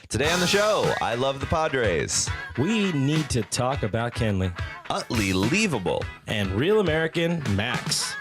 Today on the show, I love the Padres. We need to talk about Kenley Utterly leavable. and Real American Max.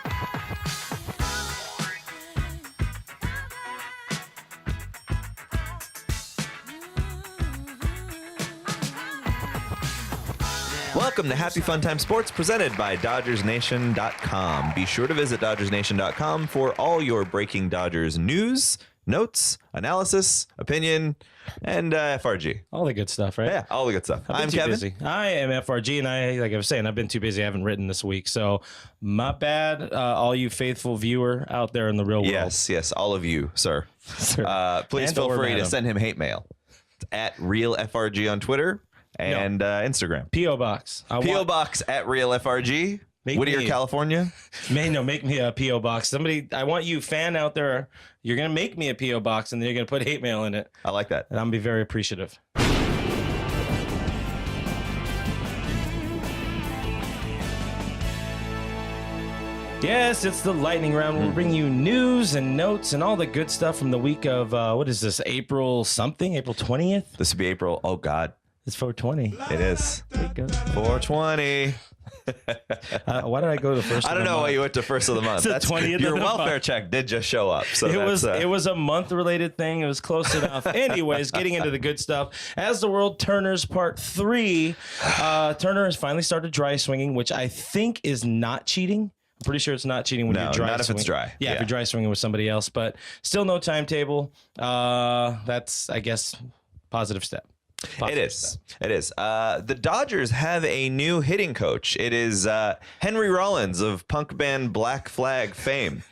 Welcome to Happy Fun Time Sports, presented by DodgersNation.com. Be sure to visit DodgersNation.com for all your breaking Dodgers news, notes, analysis, opinion, and FRG. All the good stuff, right? Yeah, all the good stuff. I'm too Kevin. busy. I am FRG, and like I was saying, I've been too busy. I haven't written this week, so my bad. All you faithful viewer out there in the real world. Yes, all of you, sir. Sir. Please And feel or free to madam. send him hate mail. It's at RealFRG on Twitter and Instagram. P.O. Box. P.O. Box at RealFRG. Make Whittier, me- California. Make me a P.O. Box. I want you, fan out there, you're going to make me a P.O. Box, and then you're going to put hate mail in it, I like that. and I'm going to be very appreciative. Yes, it's the lightning round. We'll bring you news and notes and all the good stuff from the week of, what is this, April something? April 20th? This would be April. Oh, God. It's 420. It is. There you go. 420. Why did I go to the first I don't know why you went to first of the month. It's the 20th of your the welfare month. check did just show up. So It was a month related thing. It was close enough. Anyways, getting into the good stuff. As the world Turners Part 3, Turner has finally started dry swinging, which I think is not cheating. I'm pretty sure it's not cheating when you're dry not if swinging. it's dry. Yeah, if you're dry swinging with somebody else, but still no timetable. That's, I guess, positive step. It is. It is. The Dodgers have a new hitting coach. It is Henry Rollins of punk band Black Flag fame.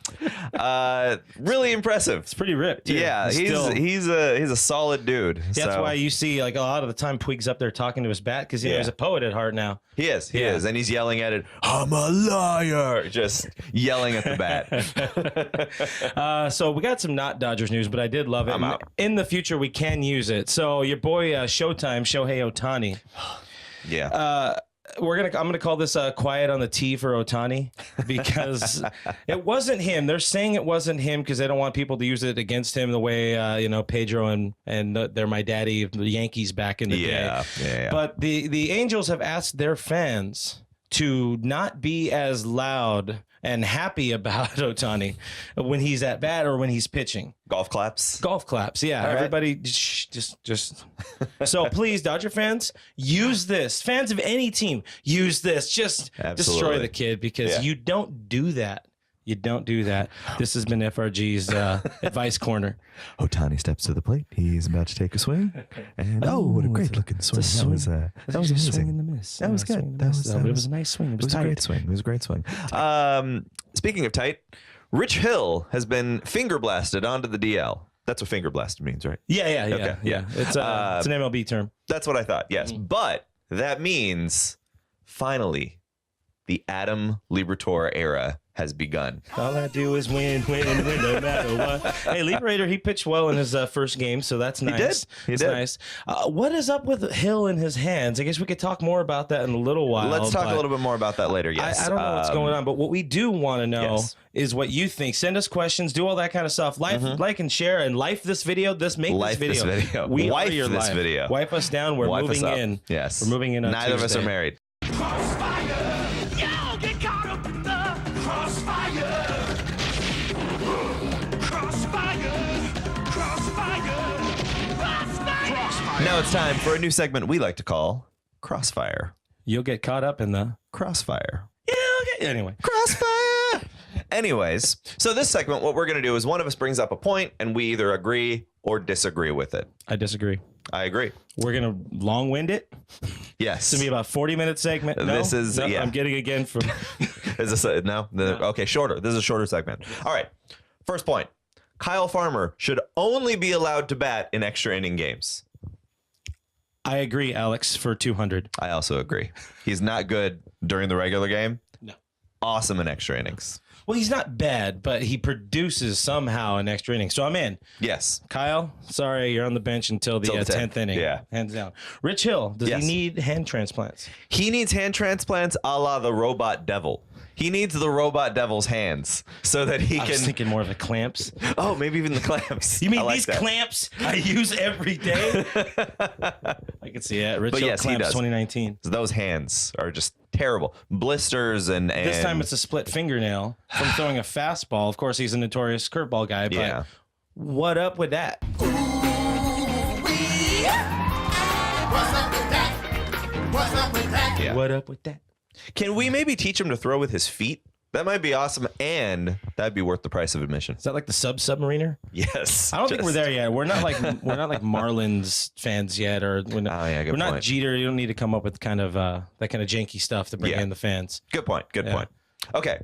Really impressive. It's pretty ripped. Too. Yeah, he's a solid dude. That's So- why you see like a lot of the time Puig's up there talking to his bat because he's a poet at heart now. He is, Yeah. and he's yelling at it. I'm a liar, just yelling at the bat. So we got some not Dodgers news, but I did love it. I'm out. In the future, we can use it. So your boy Showtime, Shohei Ohtani. Yeah, I'm gonna call this quiet on the T for Ohtani because it wasn't him. They're saying it wasn't him because they don't want people to use it against him the way Pedro and they're my daddy, the Yankees back in the day. Yeah. But the Angels have asked their fans to not be as loud and happy about Ohtani when he's at bat or when he's pitching. Golf claps. Golf claps, yeah. All right. Everybody, just. So please, Dodger fans, use this. Fans of any team, use this. Just destroy Absolutely. the kid because you don't do that. You don't do that. This has been FRG's advice corner. Ohtani steps to the plate. He's about to take a swing, and what a great looking swing! That was amazing. Swing in the miss. That was good. Swing in the miss, but it was a nice swing. It was a tight. great swing. It was a great swing. Speaking of tight, Rich Hill has been finger blasted onto the DL. That's what finger blasted means, right? Yeah. Okay, yeah. It's an MLB term. That's what I thought. Yes, but that means finally the Adam Liberatore era has begun. All I do is win, no matter what. Hey, Liberator, he pitched well in his first game, so that's nice. He It's did. nice. What is up with Hill in his hands? I guess we could talk more about that in a little while. Let's talk a but little bit more about that later. Yes, I don't know what's going on, but what we do want to know is what you think. Send us questions, do all that kind of stuff. Like and share, and like this video. Life this video. We Wife are your this life. video. Wipe us down. We're Wipe us moving up. in. Yes, We're moving in on Neither of us Tuesday. are married. Crossfire! Y'all get caught up in the crossfire! Crossfire! Crossfire! Now it's time for a new segment we like to call Crossfire. You'll get caught up in the. Crossfire. Yeah. Okay. Anyway. Crossfire. Anyways, so this segment, what we're going to do is one of us brings up a point and we either agree or disagree with it. I disagree. I agree. We're gonna long-wind it. Yes. It's gonna be about 40-minute segment. This is- yeah. I'm getting again from. Is this no? Okay, shorter. This is a shorter segment. All right. First point. Kyle Farmer should only be allowed to bat in extra inning games. I agree, Alex, for 200. I also agree. He's not good during the regular game. No. Awesome in extra innings. Well, he's not bad, but he produces somehow an extra inning. So I'm in. Yes. Kyle, sorry, you're on the bench until the Till the 10th inning. Yeah. Hands down. Rich Hill, does Yes. he need hand transplants? He needs hand transplants a la the robot devil. He needs the robot devil's hands so that he I can. was thinking more of the clamps. Oh, maybe even the clamps. You mean I like these that. clamps I use every day? I can see it. Rich But Hill yes, he clamps does. 2019. Those hands are just terrible. Blisters and This time it's a split fingernail from throwing a fastball. Of course, he's a notorious curveball guy, but yeah. what up with that? What's up with that? What's up with that? Yeah. What up with that? Can we maybe teach him to throw with his feet? That might be awesome, and that'd be worth the price of admission. Is that like the submariner? Yes. I don't think we're there yet. We're not like Marlins fans yet, or we're not, Oh, yeah, good we're not point. Jeter. You don't need to come up with kind of that kind of janky stuff to bring Yeah. in the fans. Good point. Good point. Okay.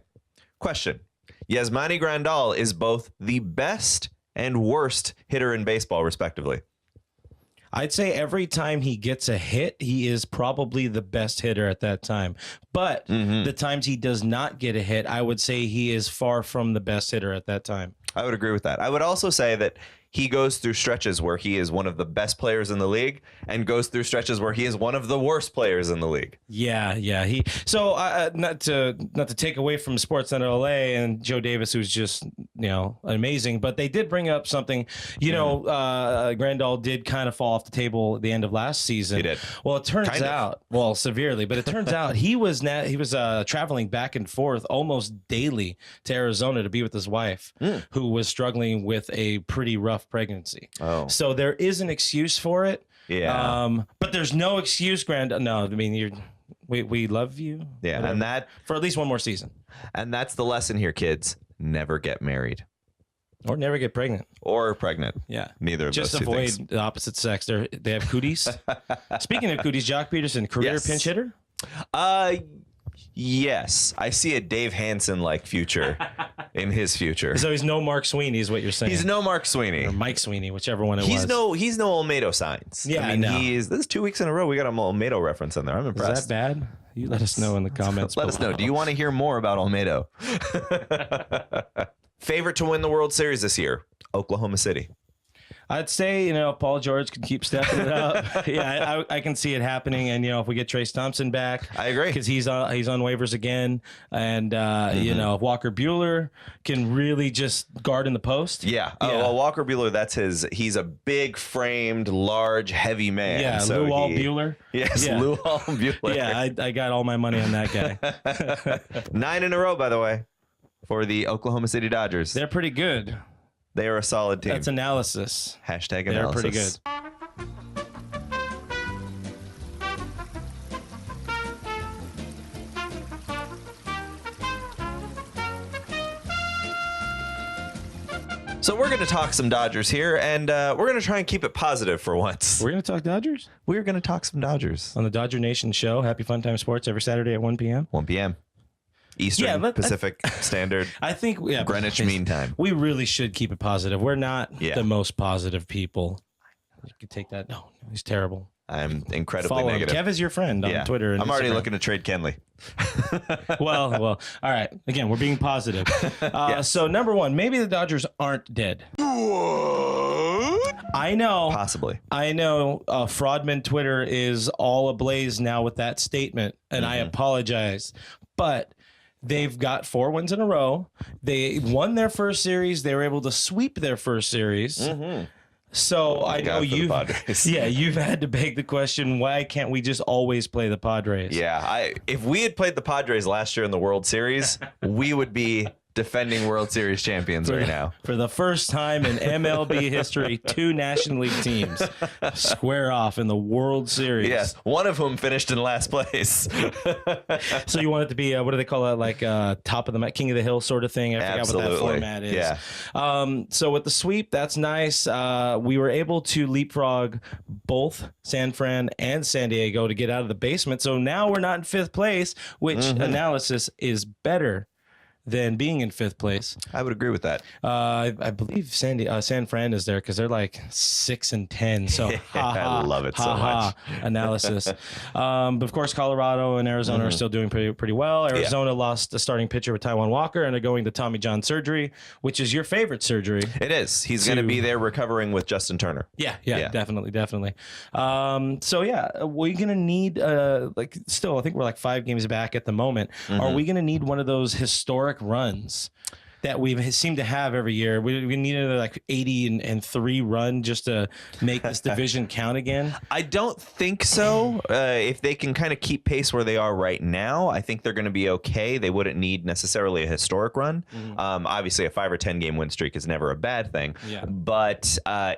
Question. Yasmani Grandal is both the best and worst hitter in baseball, respectively. I'd say every time he gets a hit, he is probably the best hitter at that time. But the times he does not get a hit, I would say he is far from the best hitter at that time. I would agree with that. I would also say that he goes through stretches where he is one of the best players in the league and goes through stretches where he is one of the worst players in the league. Yeah. So not to take away from SportsCenter LA and Joe Davis, who's just amazing, but they did bring up something. Grandal did kind of fall off the table at the end of last season. He did. Well, it turns out, severely, but it turns out he was traveling back and forth almost daily to Arizona to be with his wife, who was struggling with a pretty rough pregnancy. Oh. So there is an excuse for it. Yeah. But there's no excuse, No, I mean, we love you. Yeah. Whatever. And that For at least one more season. and that's the lesson here, kids. Never get married Or never get pregnant. or pregnant. Yeah. Neither of Just those two avoid things. the opposite sex. They have cooties. Speaking of cooties, Joc Pederson, career Yes. pinch hitter? Yes. I see a Dave Hansen-like future in his future. So he's no Mark Sweeney is what you're saying. He's no Mark Sweeney. Or Mike Sweeney, whichever one it He's was. he's no Olmedo Signs. Yeah, I mean, no. this is 2 weeks in a row we got an Olmedo reference in there. I'm Is impressed. that bad? You let us know in the comments. Let us know. Do you want to hear more about Olmedo? Favorite to win the World Series this year? Oklahoma City. I'd say, Paul George can keep stepping it up. Yeah, I can see it happening. And, if we get Trace Thompson back. I agree. Because he's on waivers again. And, if Walker Buehler can really just guard in the post. Yeah. Oh, well, Walker Buehler, he's a big framed, large, heavy man. Yeah, so Lou Buehler. Yes, Yeah. Lou Buehler. Yeah, I got all my money on that guy. 9 in a row, by the way, for the Oklahoma City Dodgers. They're pretty good. They are a solid team. That's analysis. Hashtag They're analysis. pretty good. So we're going to talk some Dodgers here, and we're going to try and keep it positive for once. We're going to talk Dodgers We're going to talk some Dodgers. on the Dodger Nation show. Happy Fun Time Sports every Saturday at 1 p.m. 1 p.m. Eastern, Pacific Standard, I think Greenwich Mean Time. We really should keep it positive. We're not Yeah. the most positive people. You could take that. No, he's terrible. I'm incredibly Follow him. negative. Kev is your friend on Twitter. And I'm already Instagram. looking to trade Kenley. Well, all right. Again, we're being positive. So number one, maybe the Dodgers aren't dead. I know. Possibly. I know Fraudman Twitter is all ablaze now with that statement, and I apologize. But they've got 4 wins in a row. They won their first series. They were able to sweep their first series. So I know God for the you've Padres. you've had to beg the question, why can't we just always play the Padres? Yeah, if we had played the Padres last year in the World Series, we would be defending World Series champions right now. For the first time in MLB history, 2 National League teams square off in the World Series. Yes, one of whom finished in last place. So you want it to be, what do they call that? Like top of the king of the hill sort of thing. I forgot what that Absolutely. format is. Yeah. So with the sweep, that's nice. We were able to leapfrog both San Fran and San Diego to get out of the basement. So now we're not in 5th place, which analysis is better than being in 5th place. I would agree with that. I believe San Fran is there because they're like 6-10. So I love it so much. Analysis. But of course, Colorado and Arizona are still doing pretty well. Arizona lost a starting pitcher with Taijuan Walker and are going to Tommy John surgery, which is your favorite surgery. It is. He's going to be there recovering with Justin Turner. Yeah, definitely. So yeah, we're gonna need still I think we're like 5 games back at the moment. Are we gonna need one of those historic runs that we seem to have every year? We need another like 80-3 run just to make this division count again. I don't think so. If they can kind of keep pace where they are right now, I think they're going to be okay. They wouldn't need necessarily a historic run. Obviously, a 5 or 10 game win streak is never a bad thing. Yeah. But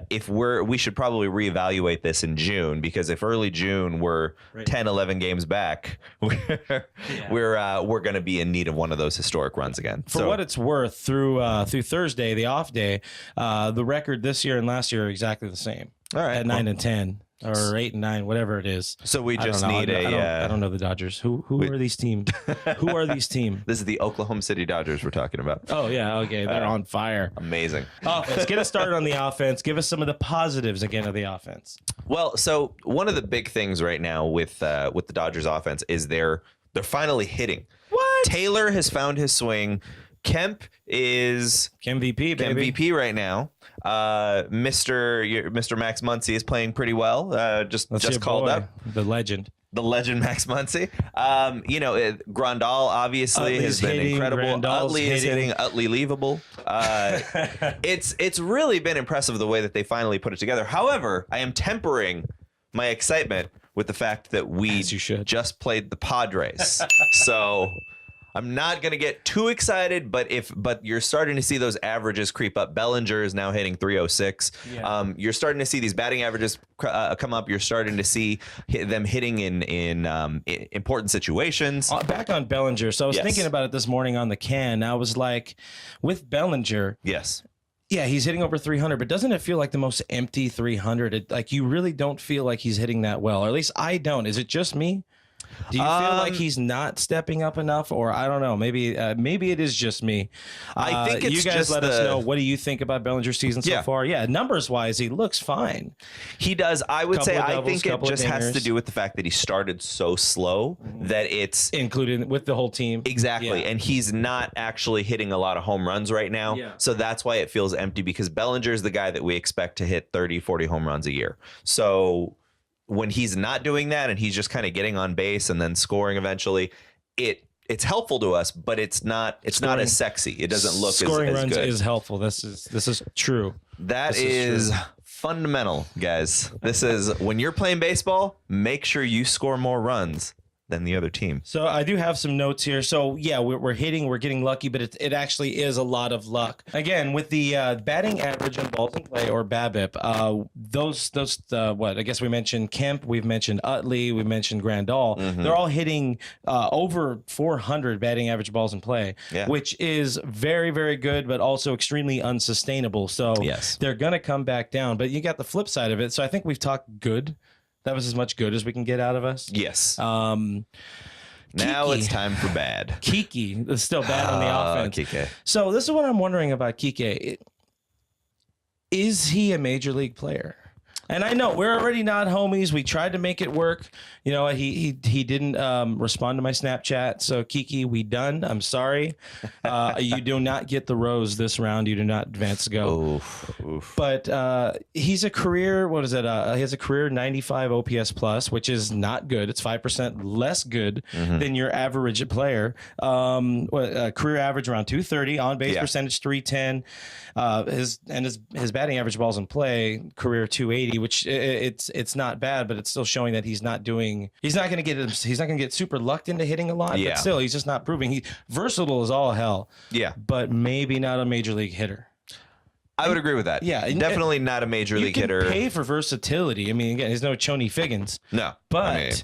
if we should probably reevaluate this in June, because if early June we're 10, 11 games back, we're going to be in need of one of those historic runs again. For what it's worth, through Thursday, the off day, the record this year and last year are exactly the same. All right, at 9-10 or 8-9, whatever it is. So we just need I don't know the Dodgers. Who are these teams? Who are these teams? This is the Oklahoma City Dodgers we're talking about. Oh yeah, okay, they're on fire. Amazing. Let's get us started on the offense. Give us some of the positives again of the offense. Well, so one of the big things right now with the Dodgers offense is they're finally hitting. What? Taylor has found his swing. Kemp is MVP, baby. MVP right now. Mr. Max Muncy is playing pretty well. Just called up. The legend Max Muncy. Grandal obviously has been incredible. Utley is hitting. Utley leavable. It's really been impressive the way that they finally put it together. However, I am tempering my excitement with the fact that we just played the Padres. So I'm not going to get too excited, but you're starting to see those averages creep up. Bellinger is now hitting 306. Yeah. You're starting to see these batting averages come up. You're starting to see them hitting in important situations. Back on Bellinger. So I was thinking about it this morning on the can. I was like, with Bellinger. Yes. Yeah, he's hitting over 300, but doesn't it feel like the most empty 300? Like you really don't feel like he's hitting that well, or at least I don't. Is it just me? Do you feel like he's not stepping up enough, or I don't know? Maybe it is just me. I think it's you guys just let us know. What do you think about Bellinger's season so far? Yeah, numbers wise, he looks fine. He does. I would say I think it just has to do with the fact that he started so slow that it's included with the whole team. Exactly, and he's not actually hitting a lot of home runs right now. Yeah. So that's why it feels empty, because Bellinger is the guy that we expect to hit 30, 40 home runs a year. So when he's not doing that and he's just kind of getting on base and then scoring eventually, it's helpful to us, but it's not as sexy. It doesn't look scoring as runs good. Is helpful. This is true. This is fundamental, guys. This is when you're playing baseball, make sure you score more runs than the other team. So I do have some notes here. So yeah, we're getting lucky, but it actually is a lot of luck. Again, with the batting average on balls in play, or BABIP, I guess we mentioned Kemp, we've mentioned Utley, we mentioned Grandal. They're all hitting over 400 batting average balls in play, which is very, very good, but also extremely unsustainable. So they're going to come back down, but you got the flip side of it. So I think we've talked good. That was as much good as we can get out of us. Yes. Now it's time for bad. Kike is still bad on the offense. Kike. So this is what I'm wondering about Kike. Is he a major league player? And I know we're already not homies. We tried to make it work. You know, he didn't respond to my Snapchat. So Kike, we done. I'm sorry. You do not get the rose this round. You do not advance to go. Oof. But he's a career. What is it? He has a career 95 OPS plus, which is not good. It's 5% less good than your average player. Career average around 230, on base percentage 310. His batting average balls in play career 280, which it's not bad, but it's still showing that he's not going to get super lucked into hitting a lot. But still, he's just not proving. He versatile as all hell. Yeah, but maybe not a major league hitter. I would agree with that. Yeah, definitely not a major league hitter. You can pay for versatility. I mean, again, he's no Choney Figgins. No, but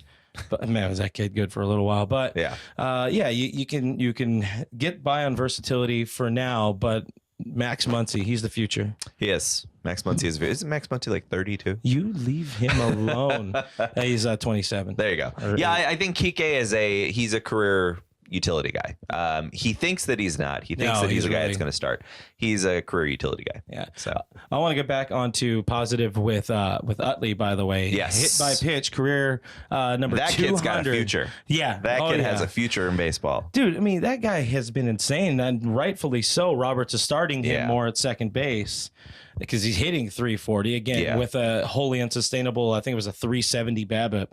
man, was that kid good for a little while? But you can get by on versatility for now, but Max Muncy, he's the future. He is. Max Muncy isn't Max Muncy like 32? You leave him alone. He's 27. There you go. Yeah, I think Kike is he's a career utility guy. He thinks that he's not. He thinks that he's a guy that's going to start. He's a career utility guy. Yeah. So I want to get back onto positive with Utley, by the way. Yes. Hit by pitch, career number 200. that kid's got a future. Yeah. That kid has a future in baseball. Dude, I mean, that guy has been insane, and rightfully so. Roberts is starting him more at second base because he's hitting 340 again with a wholly unsustainable, I think it was a 370 BABIP.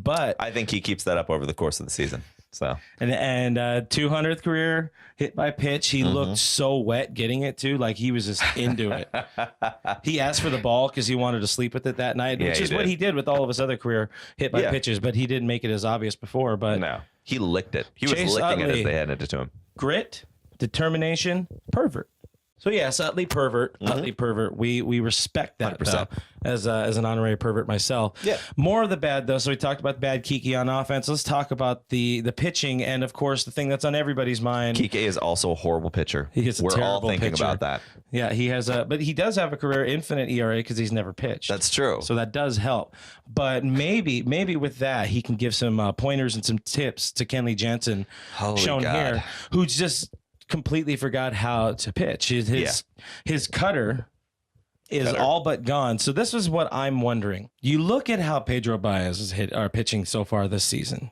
But I think he keeps that up over the course of the season. So and 200th career hit by pitch. He looked so wet getting it too, like he was just into it. He asked for the ball because he wanted to sleep with it that night, which is what he did with all of his other career hit by pitches. But he didn't make it as obvious before. But no, he licked it. He was Chase licking Utley, it as they handed it to him. Grit, determination, pervert. So yes, Utley pervert, Utley pervert. We respect that 100%. as an honorary pervert myself. Yeah. More of the bad though. So we talked about the bad Kiki on offense. Let's talk about the pitching, and of course the thing that's on everybody's mind. Kike is also a horrible pitcher. We're all thinking about that. Yeah, he has but he does have a career infinite ERA because he's never pitched. That's true. So that does help. But maybe with that he can give some pointers and some tips to Kenley Jansen, shown here, who just completely forgot how to pitch. His cutter is all but gone. So this is what I'm wondering. You look at how Pedro Baez is pitching so far this season,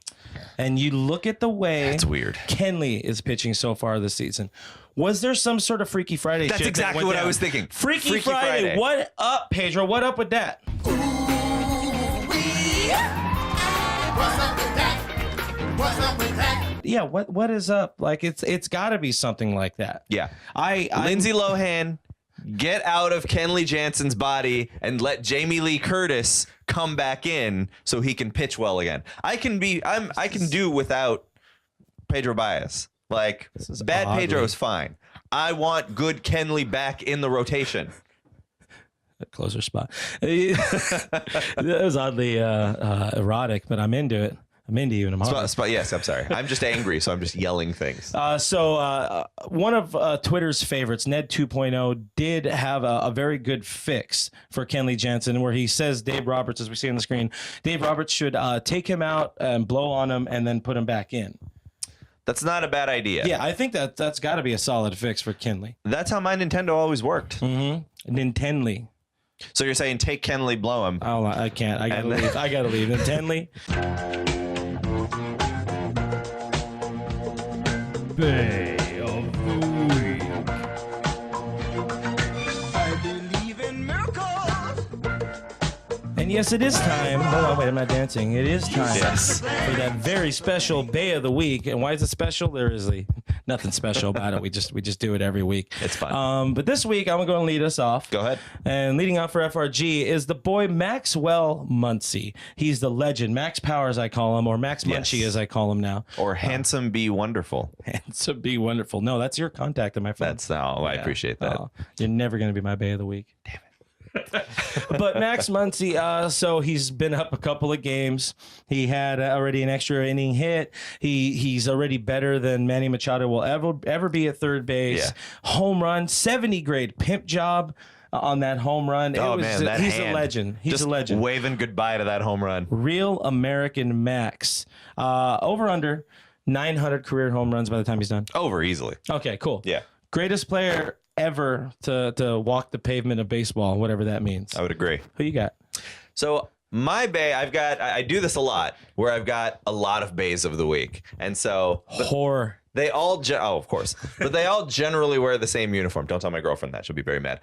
and you look at the way that's weird. Kenley is pitching so far this season. Was there some sort of Freaky Friday? That's shit exactly what I was thinking. Freaky Friday. What up, Pedro? What up with that? What's up with that? What's up with that? Yeah, what is up? Like it's got to be something like that. Yeah. I Lindsay Lohan, get out of Kenley Jansen's body and let Jamie Lee Curtis come back in so he can pitch well again. I can do without Pedro Baez. Like bad Pedro's fine. I want good Kenley back in the rotation. A closer spot. That was oddly erotic, but I'm into it. I'm into you, and I'm hot. Yes, I'm sorry. I'm just angry, so I'm just yelling things. So one of Twitter's favorites, Ned 2.0, did have a very good fix for Kenley Jansen, where he says Dave Roberts, as we see on the screen, Dave Roberts should take him out and blow on him and then put him back in. That's not a bad idea. Yeah, I think that's got to be a solid fix for Kenley. That's how my Nintendo always worked. Nintendly. So you're saying take Kenley, blow him. Oh, I can't. I gotta leave. I gotta leave. Nintendly. Bay of the Week. I believe in miracles. And yes, it is time. Hold on, wait, I'm not dancing. It is time for that very special Bay of the Week. And why is it special? There is nothing special about it. We just do it every week. It's fun. But this week, I'm going to lead us off. Go ahead. And leading off for FRG is the boy Maxwell Muncy. He's the legend. Max Power, as I call him, or Max Munchie, as I call him now. Or Handsome Be Wonderful. Handsome Be Wonderful. No, that's your contact on my phone. I appreciate that. You're never going to be my Bay of the Week. Damn it. But Max Muncy, so he's been up a couple of games. He had already an extra inning hit. He's already better than Manny Machado will ever be at third base. Yeah. Home run, 70 grade pimp job on that home run. Man, he's a legend. He's a legend. Waving goodbye to that home run. Real American Max. Over under 900 career home runs by the time he's done. Over easily. Okay, cool. Yeah. Greatest player ever to walk the pavement of baseball, whatever that means. I would agree. Who you got? So my Bay, I do this a lot, where I've got a lot of Bays of the week. And so Horror. they all, of course, but they all generally wear the same uniform. Don't tell my girlfriend that. She'll be very mad.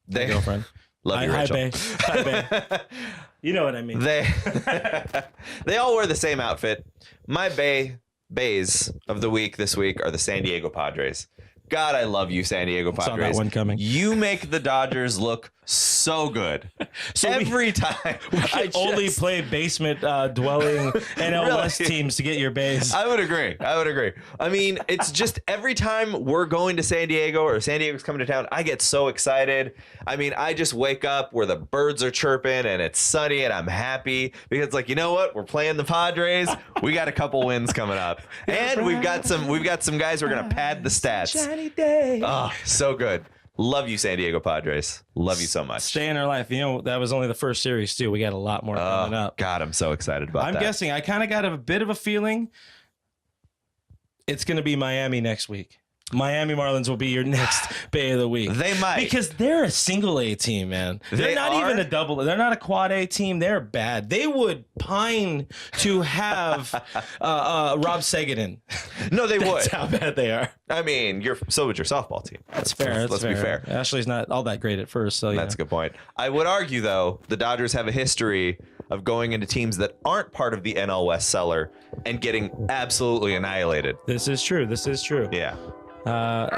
They Girlfriend. Love you, Rachel. Hi, babe. You know what I mean. They all wear the same outfit. My Bays of the week this week are the San Diego Padres. God, I love you, San Diego Padres. Saw that one coming. You make the Dodgers look so good. So every time. I only play basement dwelling NL West teams to get your base. I would agree. I mean, it's just every time we're going to San Diego or San Diego's coming to town, I get so excited. I mean, I just wake up where the birds are chirping and it's sunny and I'm happy because, like, you know what? We're playing the Padres. We got a couple wins coming up, and we've got some guys who are gonna pad the stats. Shiny day. Oh, so good. Love you, San Diego Padres. Love you so much. Stay in our life. You know, that was only the first series, too. We got a lot more coming up. God, I'm so excited about that. I'm guessing. I kind of got a bit of a feeling It's going to be Miami next week. Miami Marlins will be your next Bay of the Week. They might. Because they're a single A team, man. They're not even a double. They're not a quad A team. They're bad. They would pine to have Rob Seguin. No, they would. That's how bad they are. I mean, so would your softball team. That's fair. Let's be fair. Ashley's not all that great at first. So That's a good point. I would argue, though, the Dodgers have a history of going into teams that aren't part of the NL West cellar and getting absolutely annihilated. This is true. Yeah.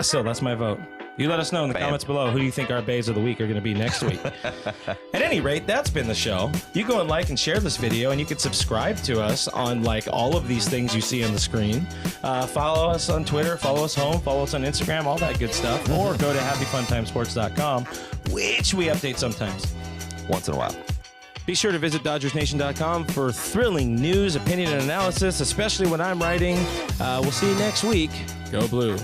So that's my vote. You let us know in the comments below who you think our Bays of the Week are going to be next week. At any rate, that's been the show. You go and like and share this video, and you can subscribe to us on like all of these things you see on the screen. Follow us on Twitter, follow us home, follow us on Instagram, all that good stuff. Or go to happyfuntimesports.com, which we update sometimes. Once in a while. Be sure to visit DodgersNation.com for thrilling news, opinion, and analysis, especially when I'm writing. We'll see you next week. Go Blue.